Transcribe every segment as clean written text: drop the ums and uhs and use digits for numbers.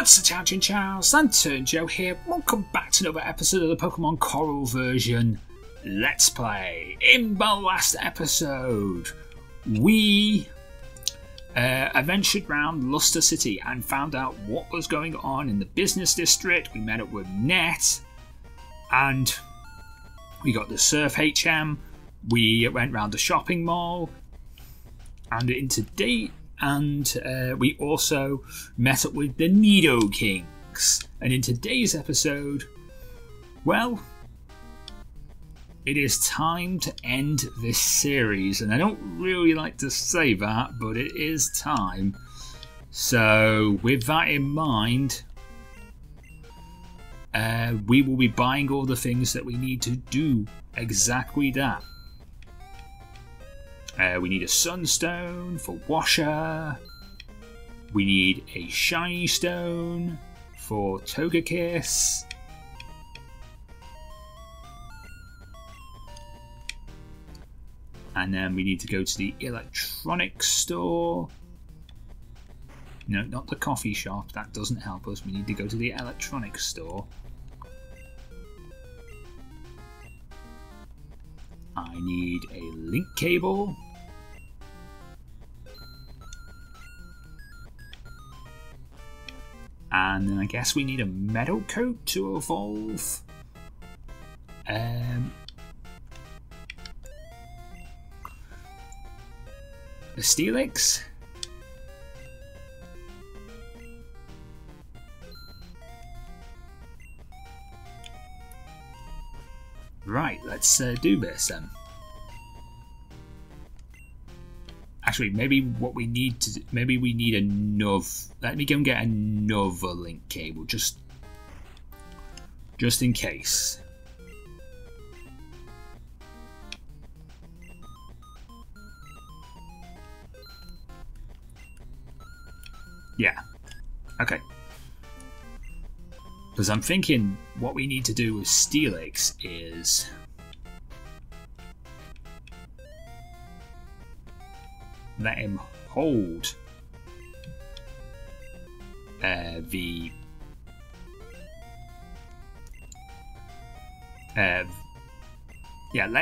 That's the Chinchow, LanturnJoe here. Welcome back to another episode of the Pokémon Coral version Let's Play. In the last episode, we adventured around Luster City and found out what was going on in the business district. We met up with Net and we got the Surf HM. We went around the shopping mall and we also met up with the Nido Kings. And in today's episode, well, it is time to end this series. And I don't really like to say that, but it is time. So with that in mind, we will be buying all the things that we need to do exactly that. We need a sunstone for Washer. We need a shiny stone for Togekiss. And then we need to go to the electronics store. No, not the coffee shop. That doesn't help us. We need to go to the electronics store. I need a link cable. And then I guess we need a metal coat to evolve. A Steelix. Right, let's do this then. Actually, maybe what we need to do, maybe we need another. Let me go and get another link cable, just in case. Yeah. Okay. Because I'm thinking what we need to do with Steelix is let him hold let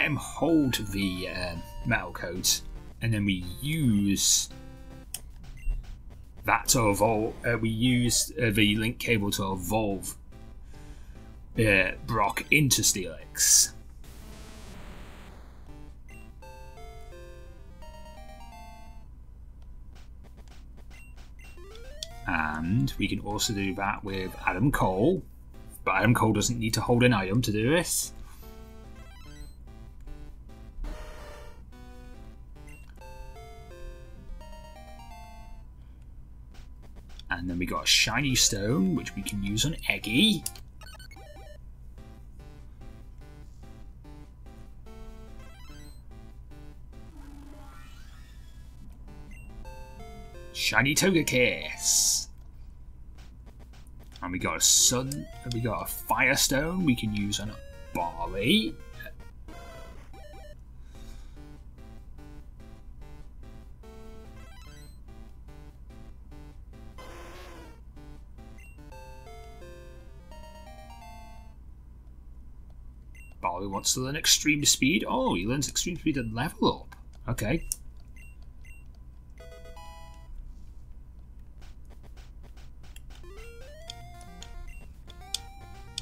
him hold the metal coat, and then we use that to evolve. We use the link cable to evolve Brock into Steelix. And we can also do that with Adam Cole, but Adam Cole doesn't need to hold an item to do this. And then we got a shiny stone, which we can use on Eggy. Shiny Togekiss. And we got a Firestone we can use on Barley. Barley wants to learn Extreme Speed. Oh, he learns Extreme Speed and level up. Okay.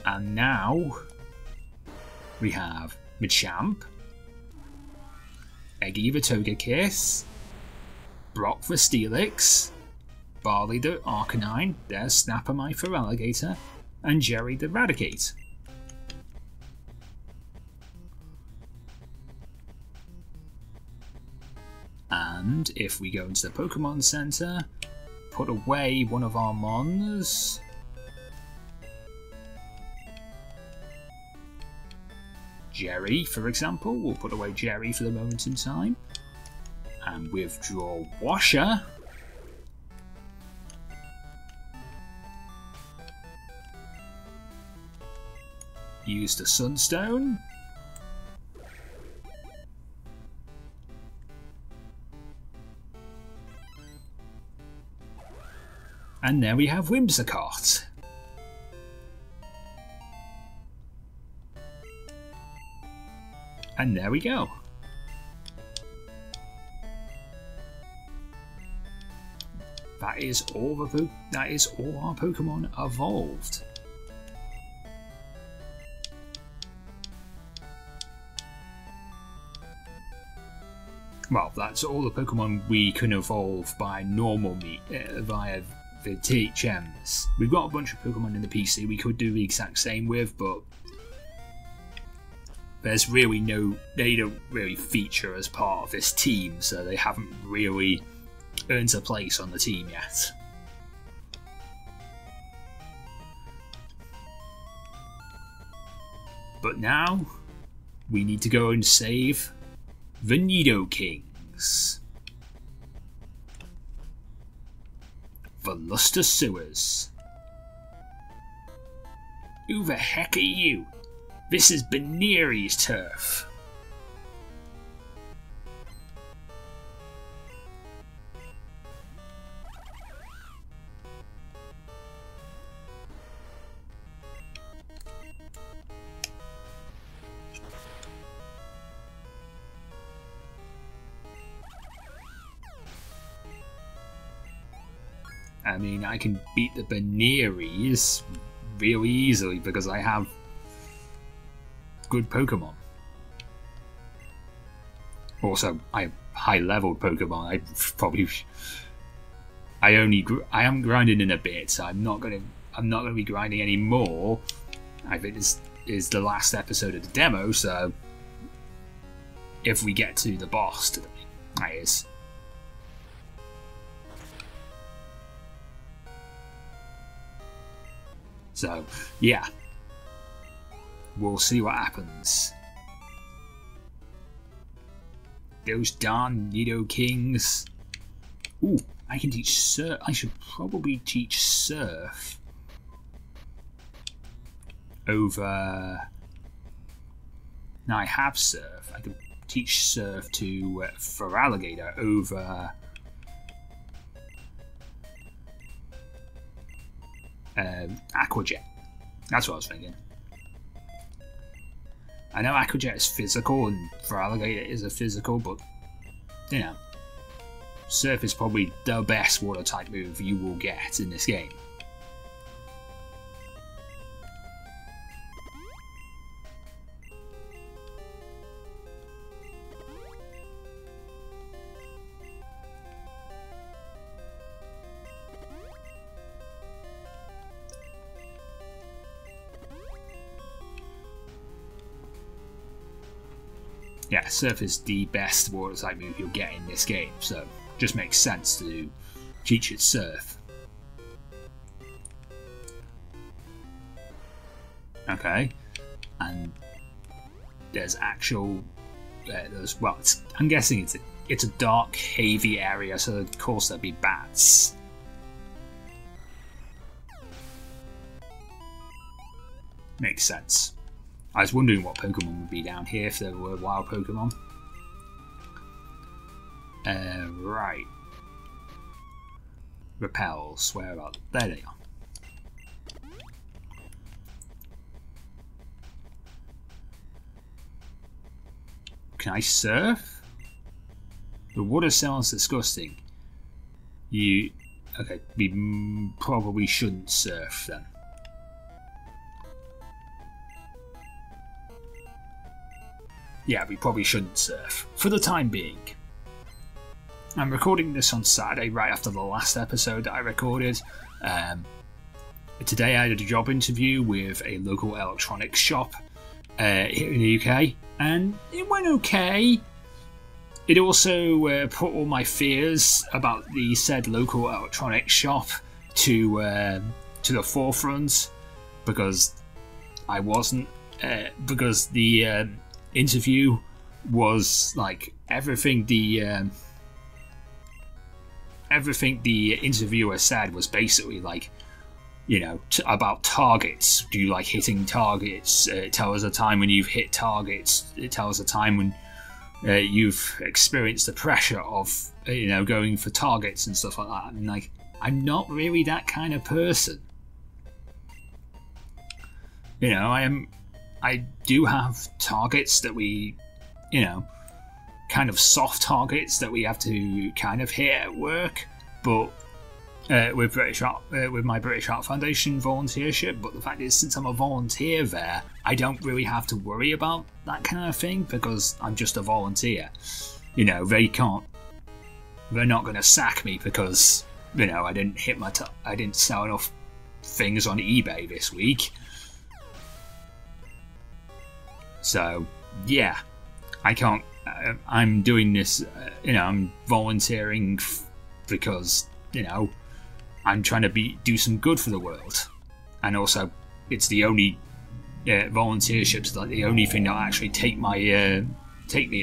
And now we have Machamp, Eggy the Togekiss, Brock for Steelix, Barley the Arcanine, there's Snappermite for Alligator, and Jerry the Raticate. And if we go into the Pokemon Center, put away one of our Mons. Jerry, for example, we'll put away Jerry for the moment in time. And withdraw Washer. Use the Sunstone. And there we have Whimsicott. And there we go. That is all our Pokemon evolved. Well, that's all the Pokemon we can evolve by normal via the THMs. We've got a bunch of Pokemon in the PC we could do the exact same with, but there's really they don't really feature as part of this team, so they haven't really earned a place on the team yet. But now, we need to go and save the Nidokings. The Luster Sewers. Who the heck are you? This is Bunnies' turf. I mean, I can beat the Bunnies really easily because I have good Pokemon. Also, I have high-leveled Pokemon. I am grinding in a bit, so I'm not gonna be grinding any more. I think this is the last episode of the demo, so if we get to the boss today, that is. So, yeah. We'll see what happens. Those darn Nidokings. Ooh, I can teach Surf. I should probably teach Surf over... Now I have Surf. I could teach Surf to Feraligatr over... Aquajet. That's what I was thinking. I know Aquajet is physical and Feraligatr is a physical, but you know, Surf is probably the best water type move you will get in this game. Yeah, Surf is the best water type move you'll get in this game, so just makes sense to teach it Surf. Okay, and there's actual, well, I'm guessing it's a dark, heavy area, so of course there'll be bats. Makes sense. I was wondering what Pokemon would be down here if there were wild Pokemon. Right. Repels, where are they? There they are. Can I surf? The water sounds disgusting. Okay, we probably shouldn't surf then. Yeah, we probably shouldn't surf, for the time being. I'm recording this on Saturday, right after the last episode that I recorded. Today I had a job interview with a local electronics shop here in the UK, and it went okay. It also put all my fears about the said local electronics shop to the forefront, because I wasn't, because the interview was like everything the interviewer said was basically like, you know, about targets. Do you like hitting targets? Tell us a time when you've hit targets. Tell us a time when you've experienced the pressure of, you know, going for targets and stuff like that. And like, I'm not really that kind of person. You know, I do have targets that we, you know, kind of soft targets that we have to kind of hit at work, but with my British Art Foundation volunteership. But the fact is, since I'm a volunteer there, I don't really have to worry about that kind of thing because I'm just a volunteer. You know, they're not going to sack me because, you know, I didn't hit I didn't sell enough things on eBay this week. So yeah, I can't. I'm doing this. You know, I'm volunteering because, you know, I'm trying to do some good for the world, and also it's the only volunteership's like the only thing that'll actually take me at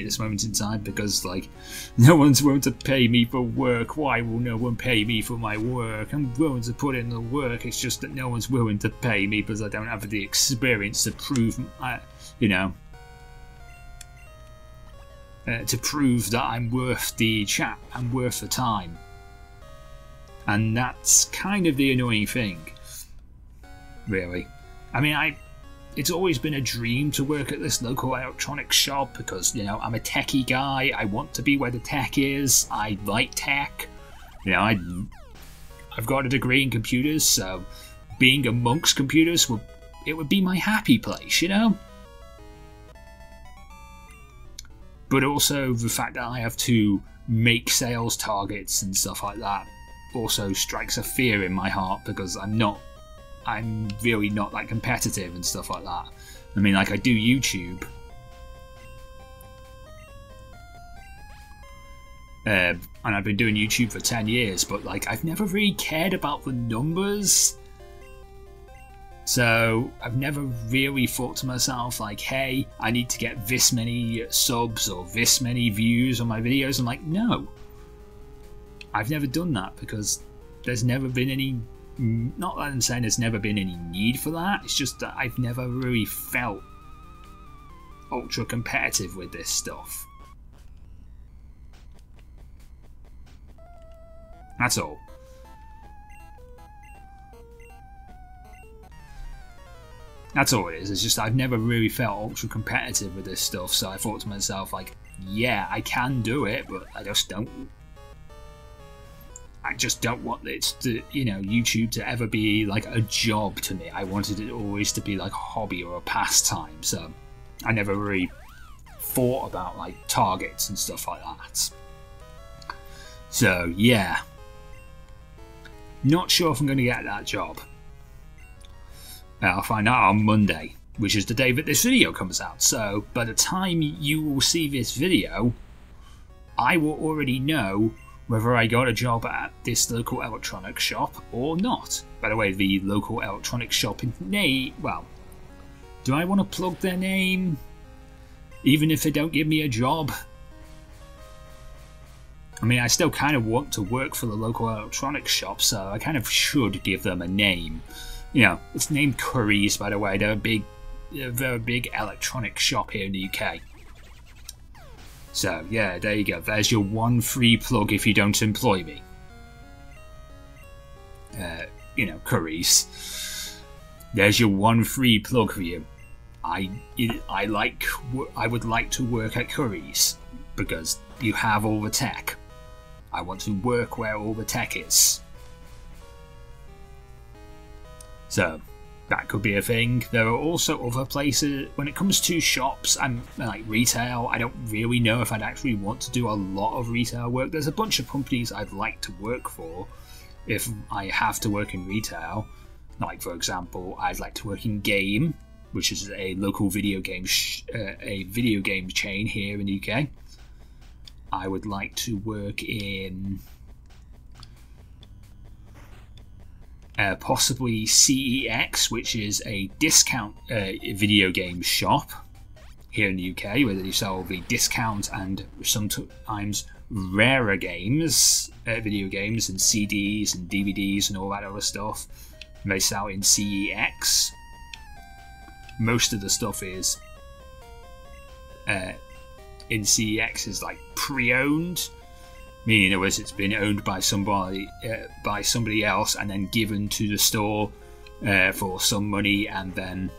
this moment in time, because like no one's willing to pay me for work. Why will no one pay me for my work? I'm willing to put in the work. It's just that no one's willing to pay me because I don't have the experience to prove, you know, to prove that I'm worth the chat. I'm worth the time. And that's kind of the annoying thing, really. I mean, it's always been a dream to work at this local electronics shop because, you know, I'm a techie guy. I want to be where the tech is. I like tech. You know, I've got a degree in computers, so being amongst computers would be my happy place, you know? But also the fact that I have to make sales targets and stuff like that also strikes a fear in my heart, because I'm really not that competitive and stuff like that. I mean, like, I do YouTube, and I've been doing YouTube for 10 years, but like, I've never really cared about the numbers. So I've never really thought to myself like, hey, I need to get this many subs or this many views on my videos. I'm like, no, I've never done that because there's never been any, not that I'm saying there's never been any need for that, it's just that I've never really felt ultra competitive with this stuff. That's all. That's all it is. It's just I've never really felt ultra competitive with this stuff, so I thought to myself like, yeah, I can do it, but I just don't want it to, you know, YouTube to ever be like a job to me. I wanted it always to be like a hobby or a pastime, so I never really thought about like targets and stuff like that. So yeah, not sure if I'm going to get that job. I'll find out on Monday, which is the day that this video comes out. So by the time you will see this video, I will already know whether I got a job at this local electronics shop or not. By the way, the local electronics shop in well, do I want to plug their name even if they don't give me a job? I mean, I still kind of want to work for the local electronics shop, so I kind of should give them a name. You know, it's named Curry's, by the way. They're a big electronics shop here in the UK. So yeah, there you go. There's your one free plug if you don't employ me. You know, Curry's. There's your one free plug for you. I would like to work at Curry's because you have all the tech. I want to work where all the tech is. So that could be a thing. There are also other places, when it comes to shops and like retail, I don't really know if I'd actually want to do a lot of retail work. There's a bunch of companies I'd like to work for if I have to work in retail. Like, for example, I'd like to work in Game, which is a local video game chain here in the UK. I would like to work in possibly CEX, which is a discount video game shop here in the UK, where they sell the discount and sometimes rarer games, video games and CDs and DVDs and all that other stuff. And they sell in CEX. Most of the stuff is in CEX is like pre-owned, meaning in other words, it's been owned by somebody else and then given to the store for some money, and then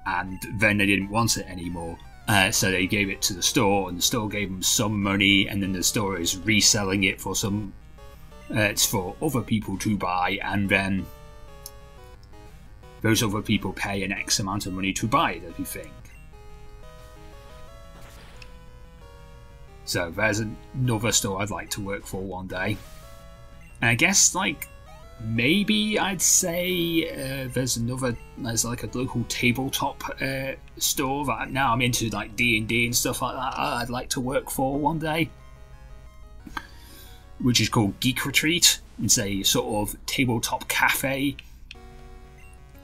and then they didn't want it anymore. So they gave it to the store, and the store gave them some money, and then the store is reselling it for some. It's for other people to buy, and then those other people pay an X amount of money to buy it, if you think. So there's another store I'd like to work for one day. And I guess, like, maybe I'd say there's like a local tabletop store that now I'm into, like D&D and stuff like that. I'd like to work for one day, which is called Geek Retreat. It's a sort of tabletop cafe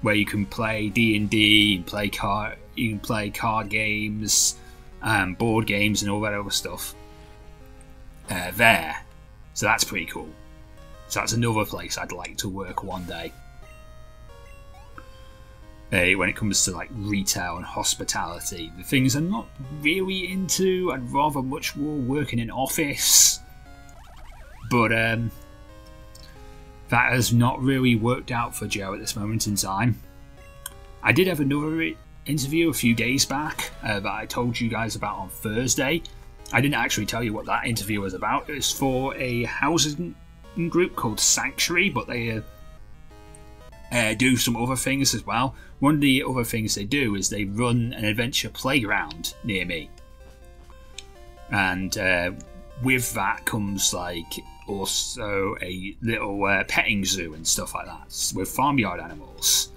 where you can play D&D, you can play card games, board games, and all that other stuff there. So that's pretty cool. So that's another place I'd like to work one day. When it comes to like retail and hospitality, the things I'm not really into. I'd rather much more work in an office. But that has not really worked out for Joe at this moment in time. I did have another interview a few days back that I told you guys about on Thursday. I didn't actually tell you what that interview was about. It was for a housing group called Sanctuary, but they do some other things as well. One of the other things they do is they run an adventure playground near me. And with that comes like also a little petting zoo and stuff like that with farmyard animals.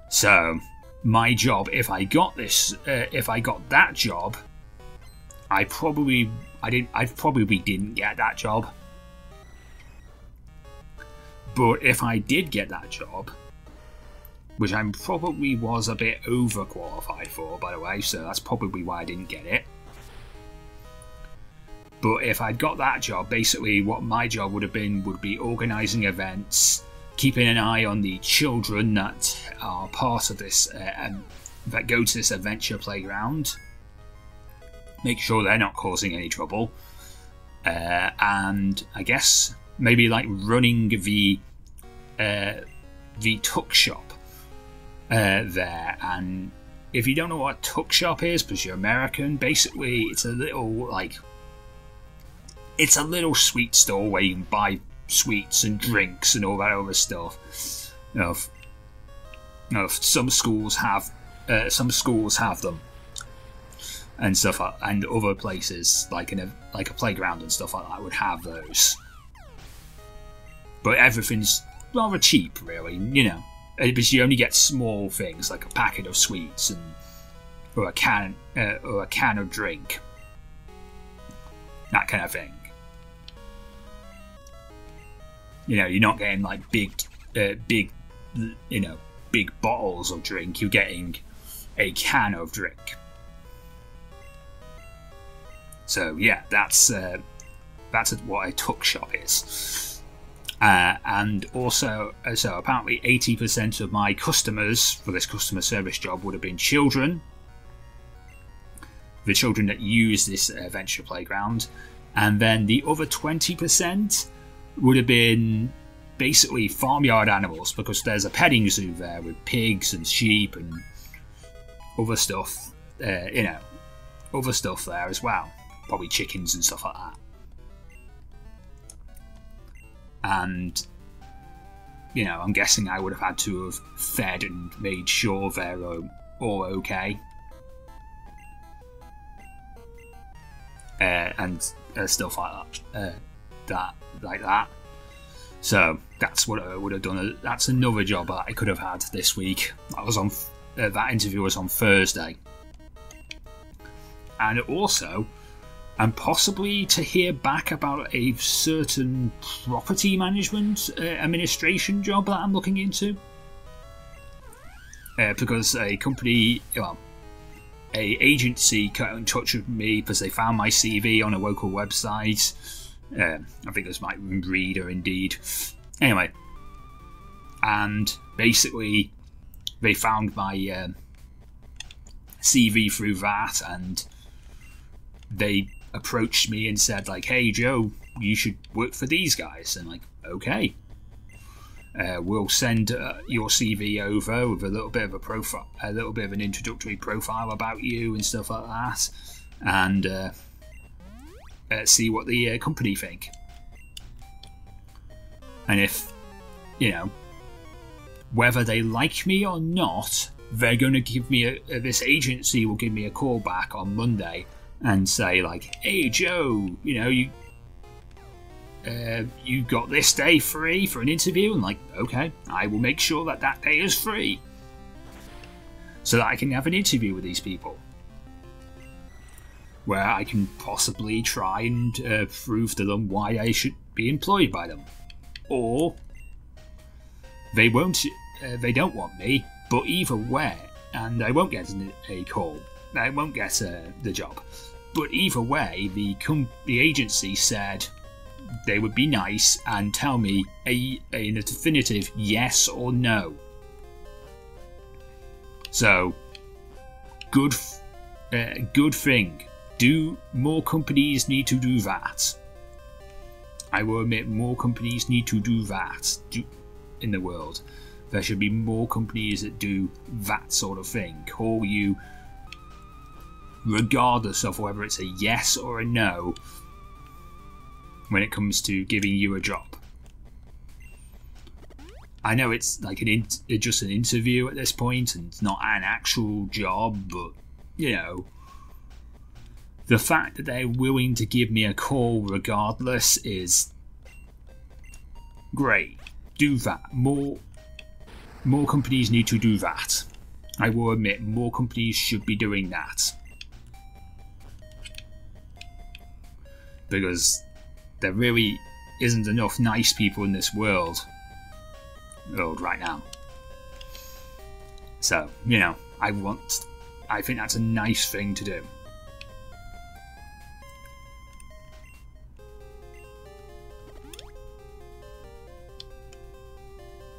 So my job, if I got that job, I probably didn't get that job. But if I did get that job, which I probably was a bit overqualified for, by the way, so that's probably why I didn't get it. But if I'd got that job, basically what my job would be organising events, keeping an eye on the children that are part of this, that go to this adventure playground, make sure they're not causing any trouble, and I guess maybe like running the tuck shop there. And if you don't know what a tuck shop is, because you're American, basically it's a little sweet store where you can buy sweets and drinks and all that other stuff. Some schools have them and stuff, and other places like a playground and stuff like that would have those. But everything's rather cheap, really, because you only get small things like a packet of sweets or a can of drink, that kind of thing. You're not getting like big bottles of drink. You're getting a can of drink. So yeah, that's what a tuck shop is. And also, so apparently 80% of my customers for this customer service job would have been children. The children that use this adventure playground. And then the other 20% would have been basically farmyard animals, because there's a petting zoo there with pigs and sheep and other stuff, other stuff there as well. Probably chickens and stuff like that. And, I'm guessing I would have had to have fed and made sure they're all okay. And stuff like that. So that's what I would have done. That's another job that I could have had this week. That interview was on Thursday. And also, and possibly to hear back about a certain property management administration job that I'm looking into. Because a company, a agency got in touch with me because they found my CV on a local website. I think it was my Read or Indeed. Anyway, and basically they found my CV through that, and they approached me and said like, "Hey Joe, you should work for these guys." And like, okay, we'll send your CV over with a little bit of a profile, a little bit of an introductory profile about you and stuff like that, and see what the company think. And if, you know, whether they like me or not, they're going to give me this agency will give me a call back on Monday and say like, "Hey Joe, you know, you got this day free for an interview." And like, okay, I will make sure that that day is free so that I can have an interview with these people, where I can possibly try and prove to them why I should be employed by them. Or they won't, they don't want me, but either way, and I won't get a call, I won't get the job. But either way, the agency said they would be nice and tell me a definitive yes or no. So, good thing. Do more companies need to do that? I will admit more companies need to do that in the world. There should be more companies that do that sort of thing. Call you, regardless of whether it's a yes or a no, when it comes to giving you a job. I know it's like just an interview at this point and it's not an actual job, but, you know, the fact that they're willing to give me a call regardless is great. Do that. More companies need to do that. I will admit, more companies should be doing that. Because there really isn't enough nice people in this world right now. So, you know, I think that's a nice thing to do.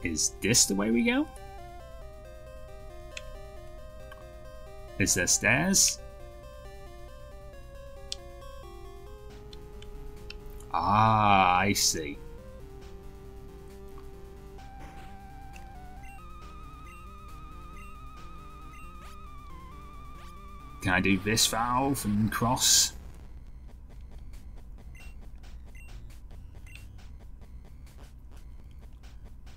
Is this the way we go? Is there stairs? Ah, I see. Can I do this valve and cross?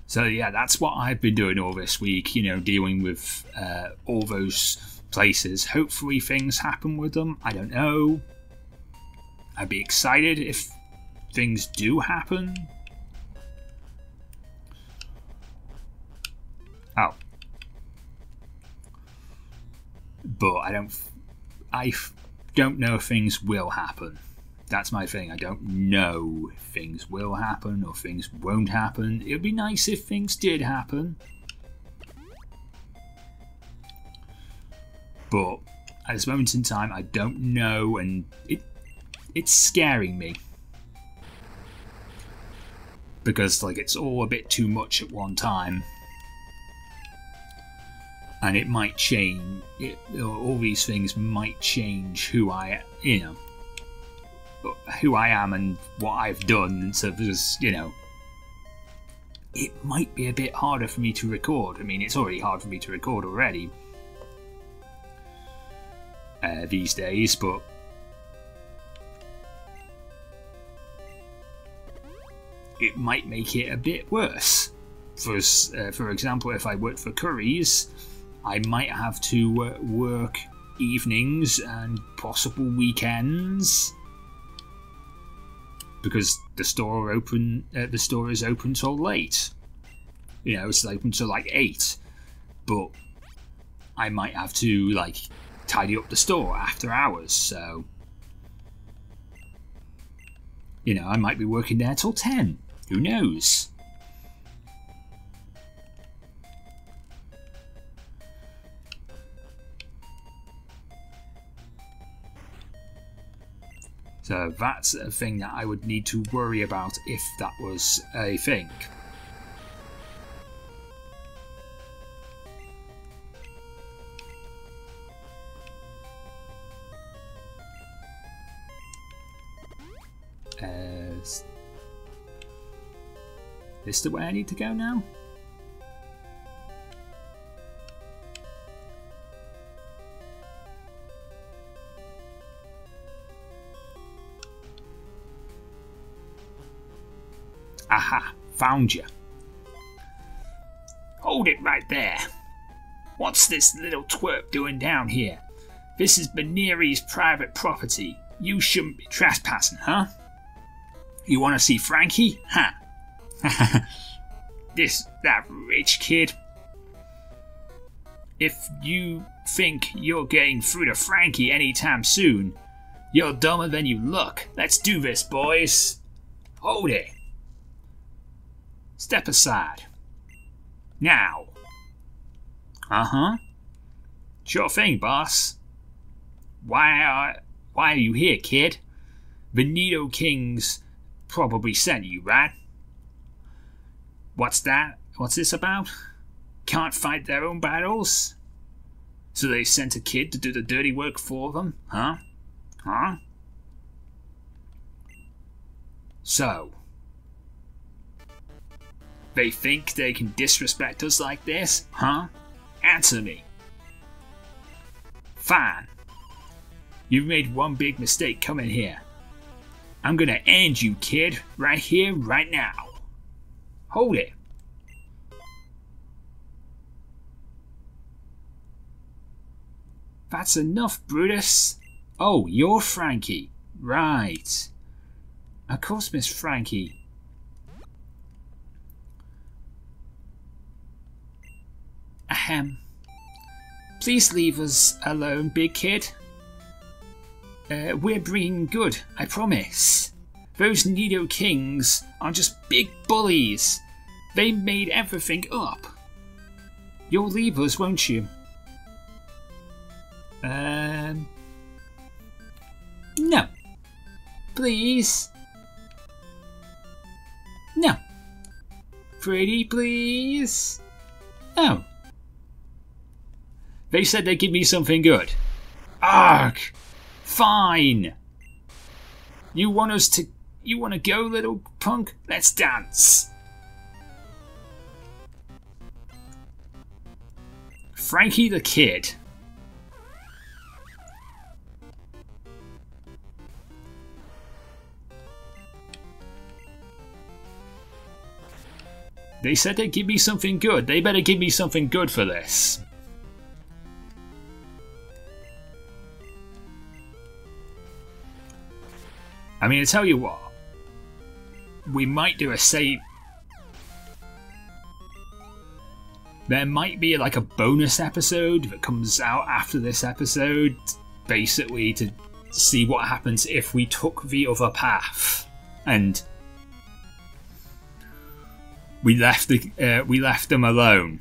So yeah, that's what I've been doing all this week, you know, dealing with all those places. Hopefully things happen with them. I don't know. I'd be excited if things do happen. Oh. But I don't know if things will happen. That's my thing. I don't know if things will happen or things won't happen. It would be nice if things did happen. But at this moment in time, I don't know, and it's scaring me. Because like it's all a bit too much at one time. And it might change, all these things might change who I am and what I've done, and so there's, you know, it might be a bit harder for me to record. I mean, it's already hard for me to record already these days, but it might make it a bit worse. For example, if I worked for Curry's, I might have to work evenings and possible weekends. Because the store is open till late. You know, it's open till like 8. But I might have to like tidy up the store after hours, so you know, I might be working there till 10. Who knows? So that's a thing that I would need to worry about if that was a thing. This the way I need to go now? Aha, found you. Hold it right there. What's this little twerp doing down here? This is Bunnies' private property. You shouldn't be trespassing, huh? You want to see Frankie? Ha! That rich kid. If you think you're getting through to Frankie anytime soon, you're dumber than you look. Let's do this, boys. Hold it. Step aside. Now. Uh-huh. Sure thing, boss. Why are you here, kid? The Nido Kings probably sent you, right? What's that? What's this about? Can't fight their own battles? So they sent a kid to do the dirty work for them? Huh? Huh? So, they think they can disrespect us like this? Huh? Answer me. Fine. You've made one big mistake coming here. I'm gonna end you, kid, right here, right now. Hold it. That's enough, Brutus. Oh, you're Frankie. Right. Of course, Miss Frankie. Ahem. Please leave us alone, big kid. We're bringing good, I promise. Those Nido Kings are just big bullies. They made everything up. You'll leave us, won't you? No. Please. No. Pretty please. No. They said they'd give me something good. Arg! Fine. You want to go, little punk? Let's dance. Frankie the Kid. They said they'd give me something good. They better give me something good for this. I mean, I tell you what. We might do a save. There might be like a bonus episode that comes out after this episode. Basically to see what happens if we took the other path. And we left them alone.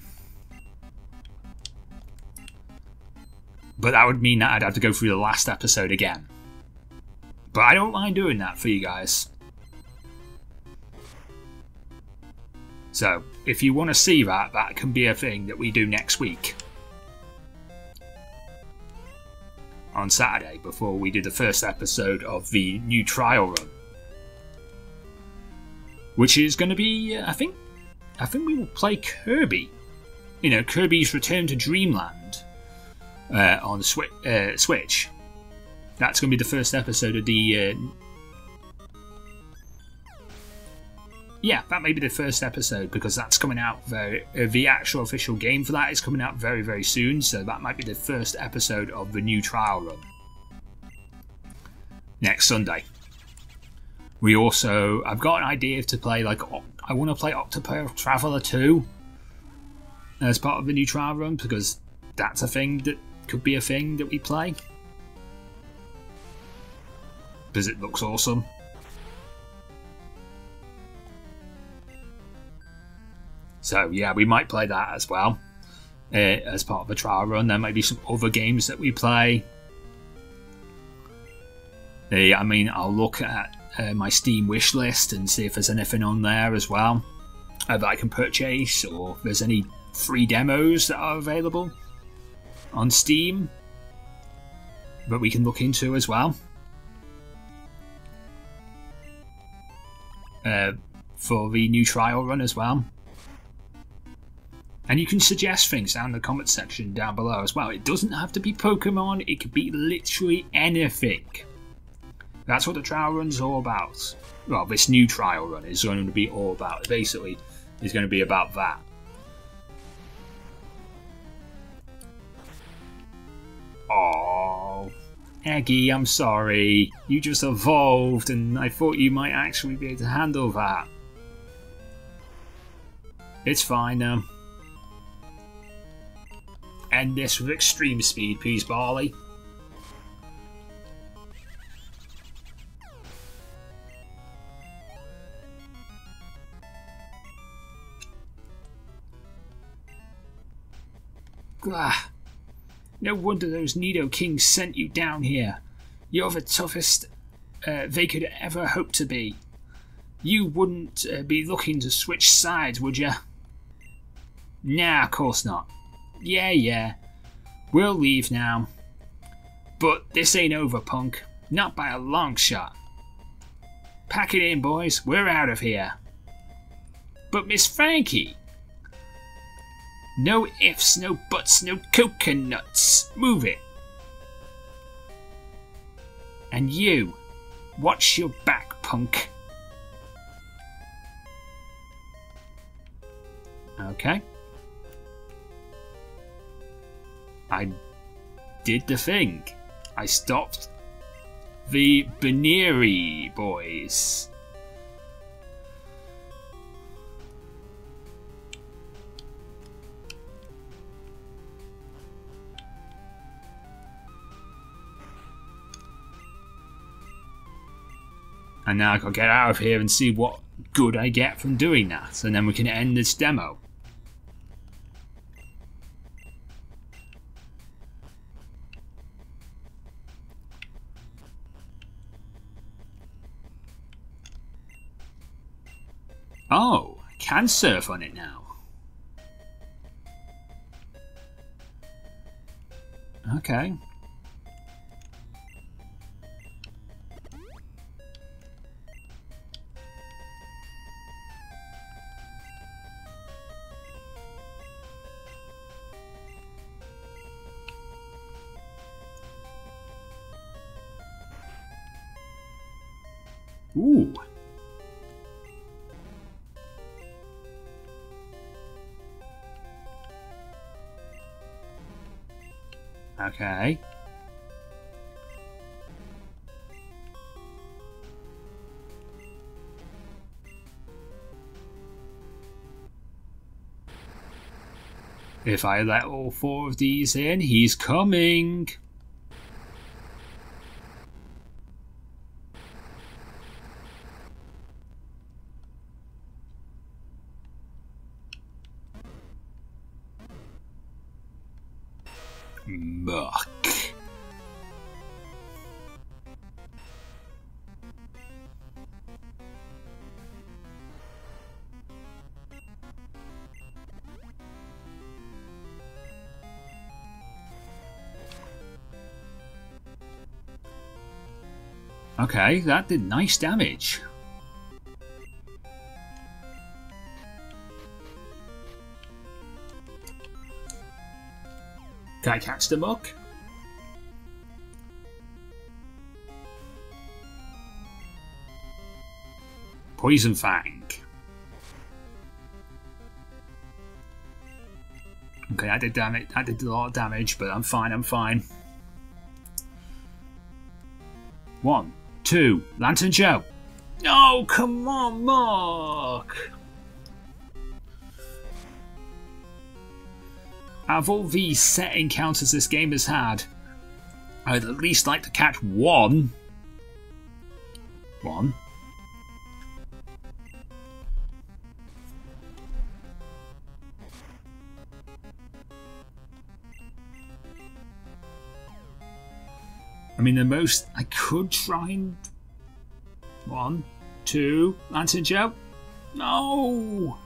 But that would mean that I'd have to go through the last episode again. But I don't mind doing that for you guys. So, if you want to see that, that can be a thing that we do next week. On Saturday, before we do the first episode of the new trial run. Which is going to be, I think we will play Kirby. You know, Kirby's Return to Dreamland on the Switch. That's going to be the first episode of the... yeah, that may be the first episode because that's coming out the actual official game for that is coming out very, very soon. So that might be the first episode of the new trial run. Next Sunday. We also... I've got an idea to play like... I want to play Octopath Traveler 2 as part of the new trial run because that's a thing that could be a thing that we play. Because it looks awesome. So yeah, we might play that as well as part of the trial run. There might be some other games that we play. I mean, I'll look at my Steam wish list and see if there's anything on there as well that I can purchase, or if there's any free demos that are available on Steam that we can look into as well. for the new trial run as well. And you can suggest things down in the comment section down below as well. It doesn't have to be Pokemon, it could be literally anything. That's what the trial run's all about. Well, this new trial run is going to be all about. Basically, it's going to be about that. Oh, Eggy, I'm sorry. You just evolved and I thought you might actually be able to handle that. It's fine now. End this with extreme speed, please, Barley. Gah. No wonder those Nido Kings sent you down here. You're the toughest they could ever hope to be. You wouldn't be looking to switch sides, would you? Nah, of course not. Yeah. We'll leave now. But this ain't over, punk. Not by a long shot. Pack it in, boys. We're out of here. But Miss Frankie... No ifs, no buts, no coconuts. Move it. And you, watch your back, punk. Okay. I did the thing. I stopped the Bunnies boys. And now I've got to get out of here and see what good I get from doing that. And then we can end this demo. Oh, I can surf on it now. Okay. Ooh. Okay. If I let all 4 of these in, he's coming. Muck. Okay, that did nice damage. Can I catch the muck? Poison Fang. Okay, that did damage. That did a lot of damage, but I'm fine. I'm fine. 1, 2, LanturnJoe. No, come on, Mark. Out of all these set encounters this game has had, I'd at least like to catch one. I mean, the most I could try and... 1, 2, LanturnJoe. No!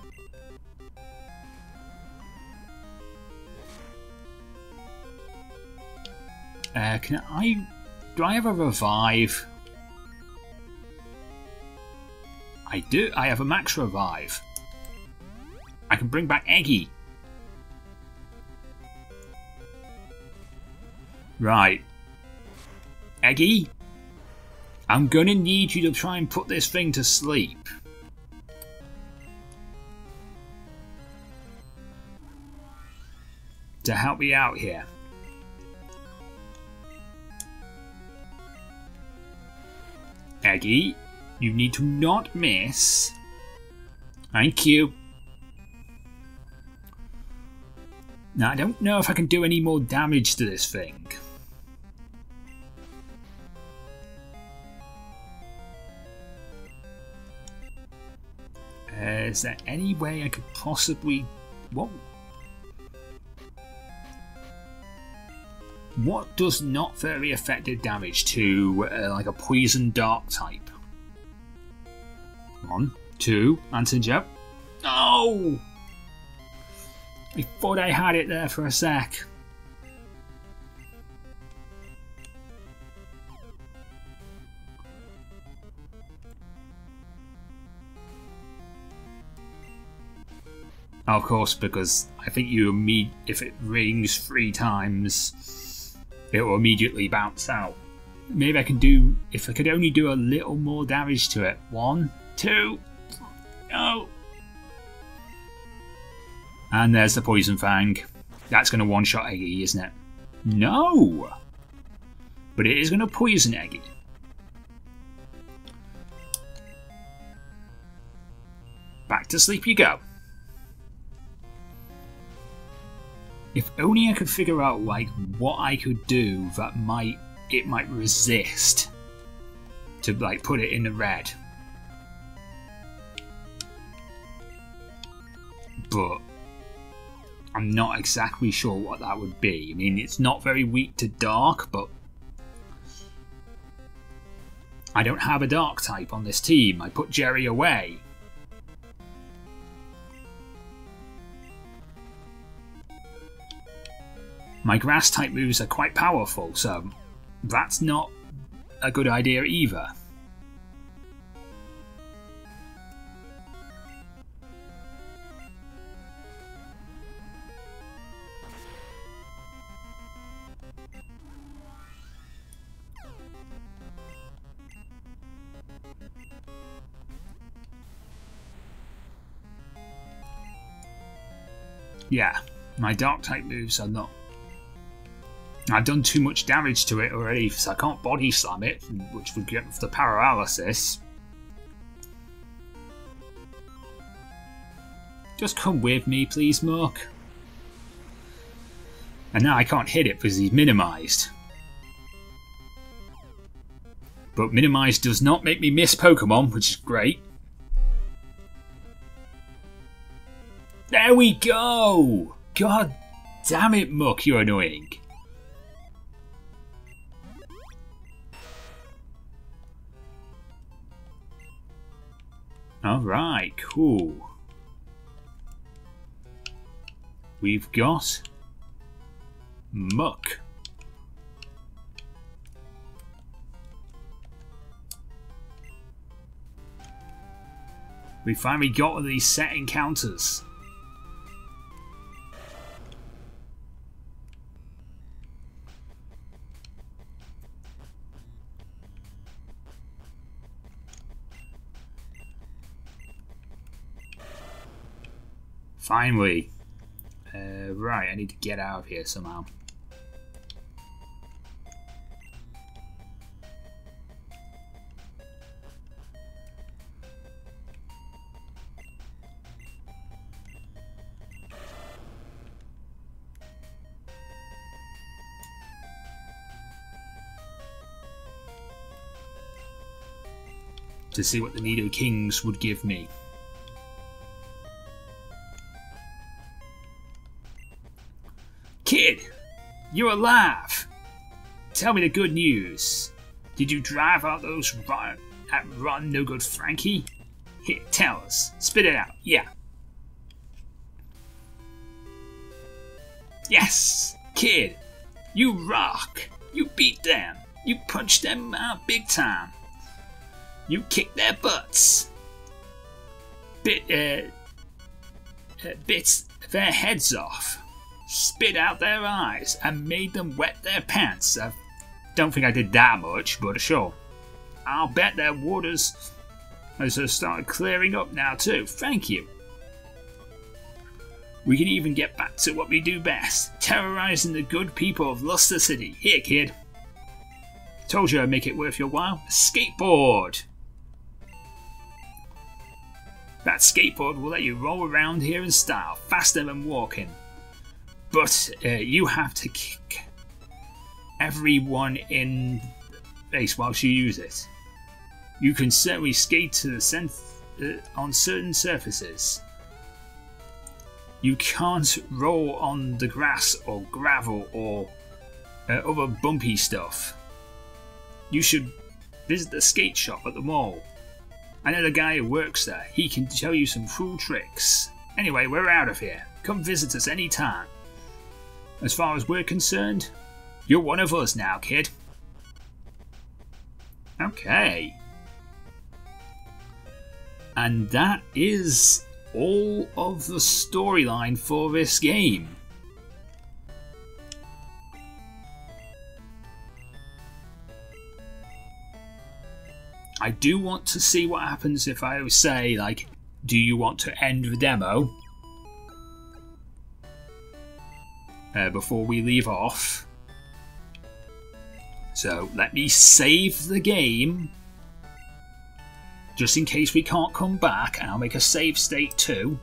Can I... Do I have a revive? I do. I have a max revive. I can bring back Eggy. Right. Eggy, I'm gonna need you to try and put this thing to sleep. To help me out here. Eggy, you need to not miss. Thank you. Now, I don't know if I can do any more damage to this thing. Is there any way I could possibly... What does not very effective damage to like a poison dark type? 1, 2, LanturnJoe. No! I thought I had it there for a sec. Of course, because I think if it rings 3 times, it will immediately bounce out. Maybe I can do, if I could only do a little more damage to it. 1, 2, no. And there's the Poison Fang. That's going to one-shot Eggy, isn't it? No! But it is going to poison Eggy. Back to sleep you go. If only I could figure out like what I could do that it might resist to like put it in the red. But I'm not exactly sure what that would be. I mean, it's not very weak to dark, but I don't have a dark type on this team. I put Jerry away. My grass type moves are quite powerful, so that's not a good idea either. Yeah, my dark type moves are not... I've done too much damage to it already, so I can't body slam it, which would get the paralysis. Just come with me, please, Mark. And now I can't hit it because he's minimised. But minimised does not make me miss Pokemon, which is great. There we go! God damn it, Muck, you're annoying. Alright, cool. We've got Muck. We finally got one of these set encounters. Finally. Right, I need to get out of here somehow. To see what the Nido Kings would give me. Kid, you're alive! Tell me the good news. Did you drive out those rotten no good Frankie? Here, tell us. Spit it out, yeah. Yes! Kid, you rock! You beat them! You punched them out big time! You kicked their butts! bit their heads off, spit out their eyes, and made them wet their pants. I don't think I did that much, but sure. I'll bet their waters has started clearing up now too. Thank you. We can even get back to what we do best, terrorizing the good people of Luster City. Here, kid. Told you I'd make it worth your while. A skateboard. That skateboard will let you roll around here in style, faster than walking. But you have to kick everyone in the face whilst you use it. You can certainly skate to the on certain surfaces. You can't roll on the grass or gravel or other bumpy stuff. You should visit the skate shop at the mall. I know the guy who works there. He can show you some cool tricks. Anyway, we're out of here. Come visit us anytime. As far as we're concerned, you're one of us now, kid. Okay. And that is all of the storyline for this game. I do want to see what happens if I say, like, do you want to end the demo before we leave off. So let me save the game just in case we can't come back, and I'll make a save state too.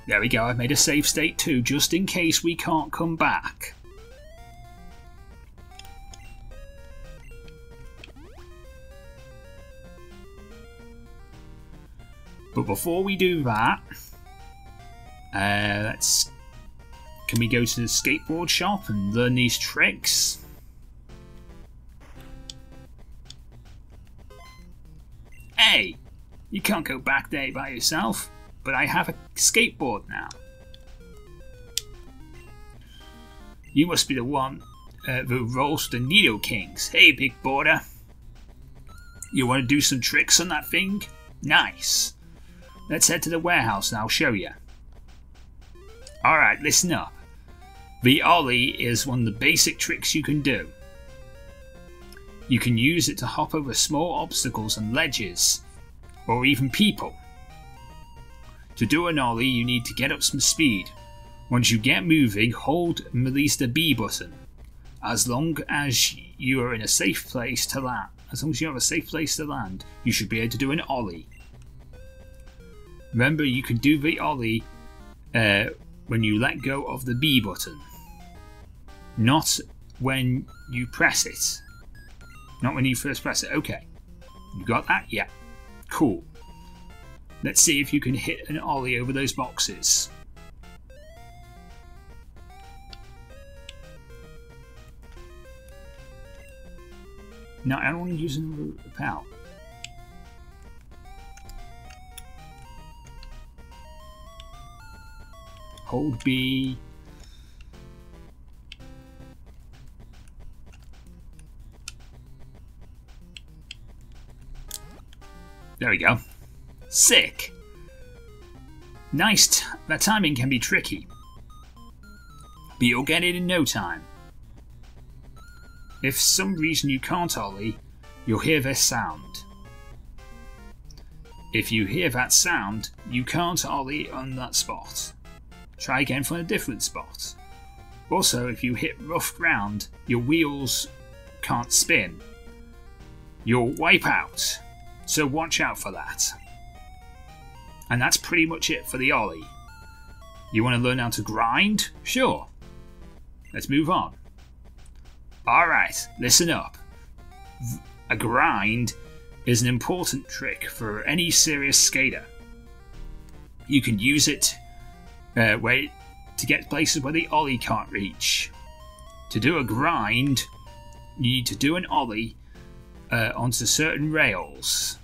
There we go, I've made a save state too, just in case we can't come back. But before we do that, can we go to the skateboard shop and learn these tricks? Hey, you can't go back there by yourself, but I have a skateboard now. You must be the one who rolls the Needle Kings. Hey, big boarder. You want to do some tricks on that thing? Nice. Let's head to the warehouse and I'll show you. Alright, listen up. The ollie is one of the basic tricks you can do. You can use it to hop over small obstacles and ledges, or even people. To do an ollie, you need to get up some speed. Once you get moving, hold and release the B button. As long as you are in a safe place to land, you should be able to do an ollie. Remember, you can do the ollie when you let go of the B button, not when you press it. Not when you first press it. Okay, you got that? Yeah, cool. Let's see if you can hit an ollie over those boxes. No, I don't want to use another pal. Hold B. There we go. Sick. Nice. That timing can be tricky, but you'll get it in no time. If for some reason you can't ollie, you'll hear this sound. If you hear that sound, you can't ollie on that spot. Try again from a different spot. Also, if you hit rough ground, your wheels can't spin. You'll wipe out, so watch out for that. And that's pretty much it for the ollie. You want to learn how to grind? Sure. Let's move on. Alright, listen up. A grind is an important trick for any serious skater. You can use it to get places where the ollie can't reach. To do a grind, you need to do an ollie onto certain rails.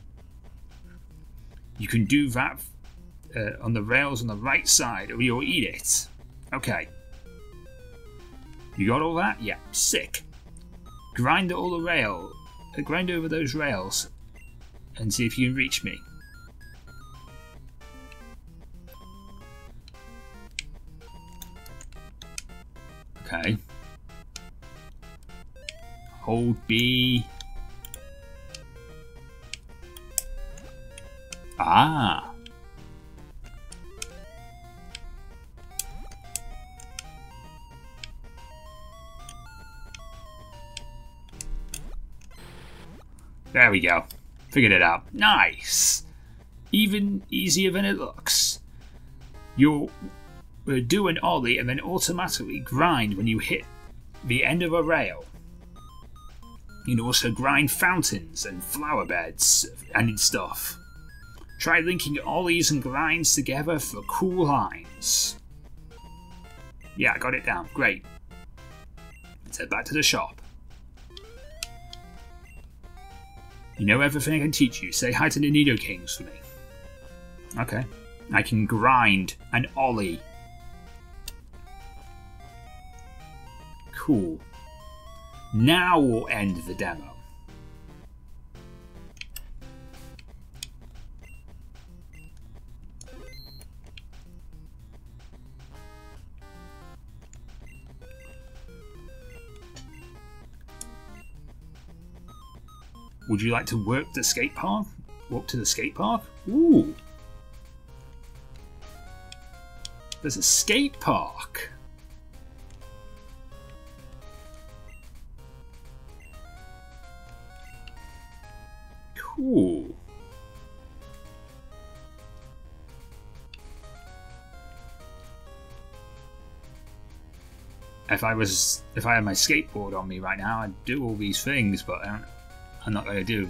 You can do that on the rails on the right side, or you'll eat it. Okay. You got all that? Yeah, sick. Grind grind over those rails and see if you can reach me. Okay. Hold B. Ah. There we go. Figured it out. Nice. Even easier than it looks. You'll do an ollie and then automatically grind when you hit the end of a rail. You can also grind fountains and flower beds and stuff. Try linking ollies and grinds together for cool lines. Yeah, I got it down. Great. Let's head back to the shop. You know everything I can teach you. Say hi to the Nido Kings for me. Okay. I can grind an ollie. Cool. Now we'll end the demo. Would you like to work the skate park? Walk to the skate park? Ooh. There's a skate park. Cool. If I had my skateboard on me right now, I'd do all these things, but I'm not going to do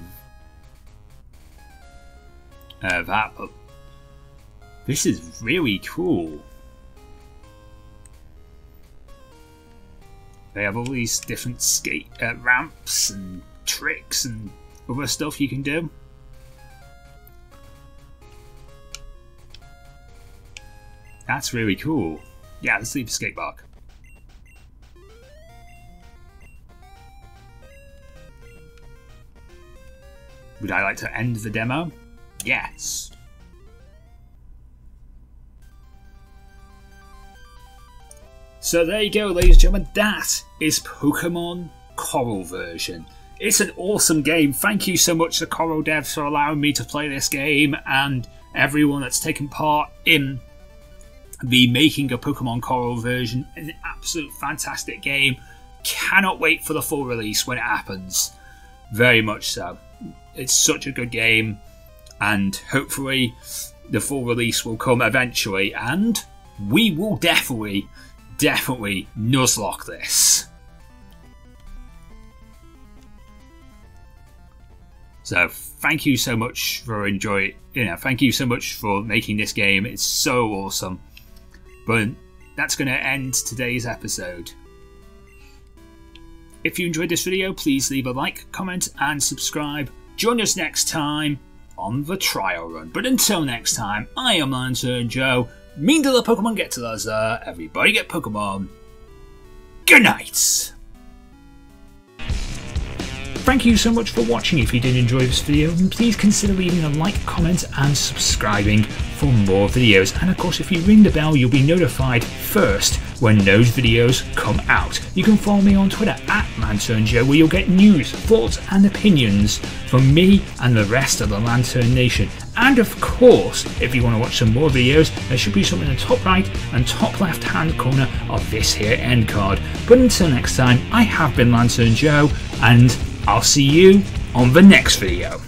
that. But this is really cool. They have all these different skate ramps and tricks and other stuff you can do. That's really cool. Yeah, let's leave the skate park. Would I like to end the demo? Yes. So there you go, ladies and gentlemen. That is Pokémon Coral version. It's an awesome game. Thank you so much to Coral devs for allowing me to play this game, and everyone that's taken part in the making of Pokémon Coral version. An absolute fantastic game. Cannot wait for the full release when it happens. Very much so. It's such a good game, and hopefully the full release will come eventually, and we will definitely nuzlocke this. So thank you so much for thank you so much for making this game. It's so awesome. But that's going to end today's episode. If you enjoyed this video, please leave a like, comment and subscribe. Join us next time on the trial run. But until next time, I am LanturnJoe. Mean to the Pokemon, get to those everybody get Pokemon. Good night! Thank you so much for watching. If you did enjoy this video, then please consider leaving a like, comment and subscribing for more videos. And of course, if you ring the bell, you'll be notified first when those videos come out. You can follow me on Twitter at LanturnJoe, where you'll get news, thoughts and opinions from me and the rest of the Lantern Nation. And of course, if you want to watch some more videos, there should be some in the top right and top left hand corner of this here end card. But until next time, I have been LanturnJoe, and I'll see you on the next video.